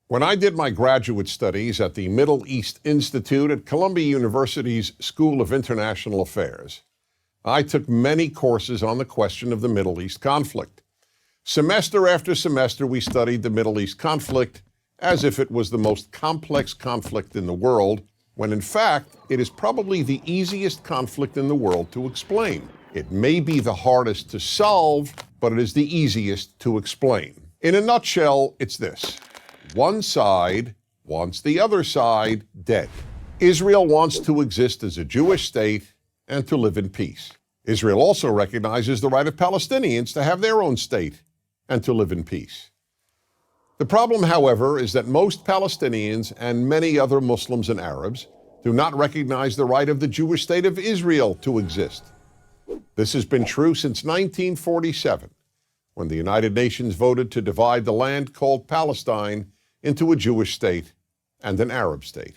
When I did my graduate studies at the Middle East Institute at Columbia University's School of International Affairs, I took many courses on the question of the Middle East conflict. Semester after semester, we studied the Middle East conflict as if it was the most complex conflict in the world, when in fact, it is probably the easiest conflict in the world to explain. It may be the hardest to solve, but it is the easiest to explain. In a nutshell, it's this. One side wants the other side dead. Israel wants to exist as a Jewish state and to live in peace. Israel also recognizes the right of Palestinians to have their own state and to live in peace. The problem, however, is that most Palestinians and many other Muslims and Arabs do not recognize the right of the Jewish state of Israel to exist. This has been true since 1947, when the United Nations voted to divide the land called Palestine into a Jewish state and an Arab state.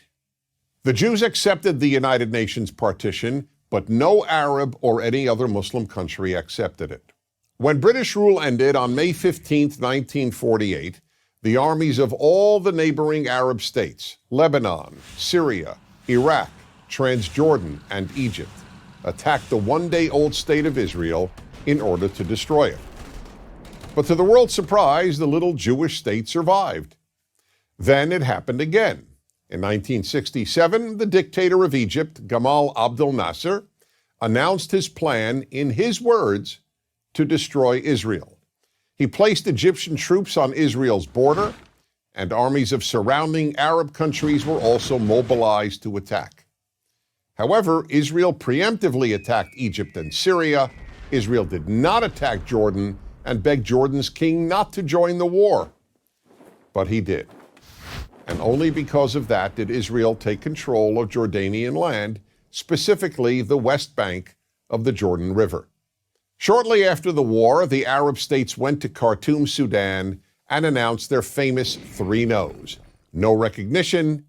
The Jews accepted the United Nations partition, but no Arab or any other Muslim country accepted it. When British rule ended on May 15, 1948, the armies of all the neighboring Arab states, Lebanon, Syria, Iraq, Transjordan, and Egypt, attacked the one-day-old state of Israel in order to destroy it. But to the world's surprise, the little Jewish state survived. Then it happened again. In 1967, the dictator of Egypt, Gamal Abdel Nasser, announced his plan, in his words, to destroy Israel. He placed Egyptian troops on Israel's border, and armies of surrounding Arab countries were also mobilized to attack. However, Israel preemptively attacked Egypt and Syria. Israel did not attack Jordan and begged Jordan's king not to join the war. But he did. And only because of that did Israel take control of Jordanian land, specifically the West Bank of the Jordan River. Shortly after the war, the Arab states went to Khartoum, Sudan, and announced their famous three no's: no recognition,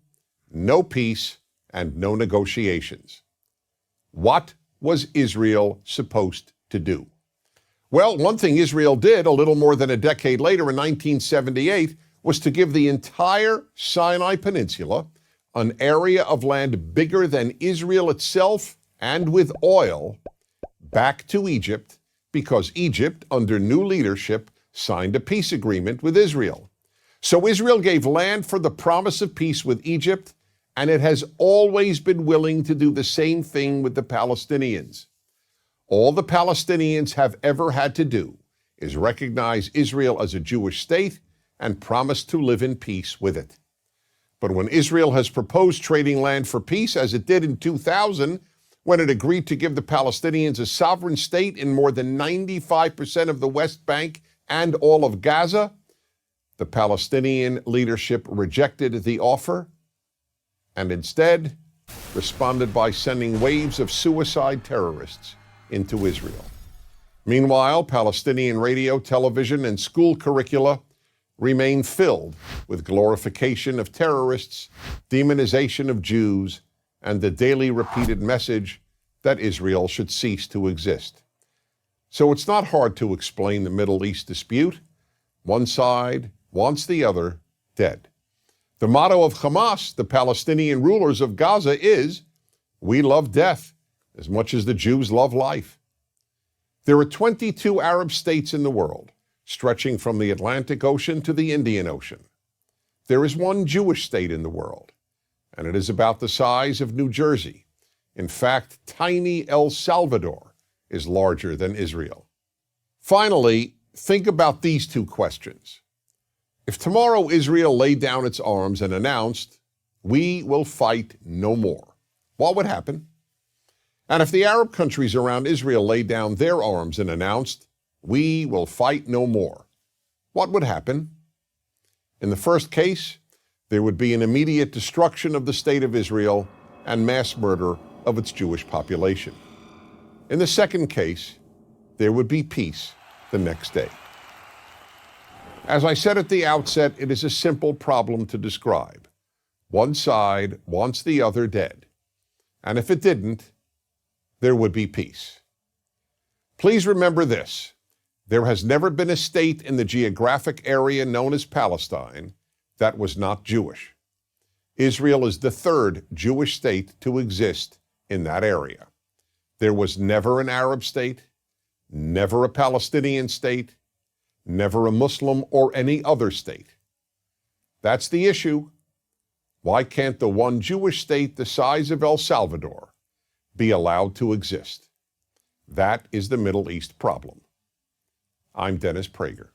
no peace, and no negotiations. What was Israel supposed to do? Well, one thing Israel did a little more than a decade later in 1978 was to give the entire Sinai Peninsula, an area of land bigger than Israel itself and with oil, back to Egypt, because Egypt, under new leadership, signed a peace agreement with Israel. So Israel gave land for the promise of peace with Egypt, and it has always been willing to do the same thing with the Palestinians. All the Palestinians have ever had to do is recognize Israel as a Jewish state and promise to live in peace with it. But when Israel has proposed trading land for peace, as it did in 2000, when it agreed to give the Palestinians a sovereign state in more than 95% of the West Bank and all of Gaza, the Palestinian leadership rejected the offer and instead responded by sending waves of suicide terrorists into Israel. Meanwhile, Palestinian radio, television, and school curricula remain filled with glorification of terrorists, demonization of Jews, and the daily repeated message that Israel should cease to exist. So it's not hard to explain the Middle East dispute. One side wants the other dead. The motto of Hamas, the Palestinian rulers of Gaza, is, "We love death as much as the Jews love life." There are 22 Arab states in the world, stretching from the Atlantic Ocean to the Indian Ocean. There is one Jewish state in the world, and it is about the size of New Jersey. In fact, tiny El Salvador is larger than Israel. Finally, think about these two questions. If tomorrow Israel laid down its arms and announced, "We will fight no more," what would happen? And if the Arab countries around Israel laid down their arms and announced, "We will fight no more," what would happen? In the first case, there would be an immediate destruction of the state of Israel and mass murder of its Jewish population. In the second case, there would be peace the next day. As I said at the outset, it is a simple problem to describe. One side wants the other dead. And if it didn't, there would be peace. Please remember this. There has never been a state in the geographic area known as Palestine that was not Jewish. Israel is the third Jewish state to exist in that area. There was never an Arab state, never a Palestinian state, never a Muslim or any other state. That's the issue. Why can't the one Jewish state the size of El Salvador be allowed to exist? That is the Middle East problem. I'm Dennis Prager.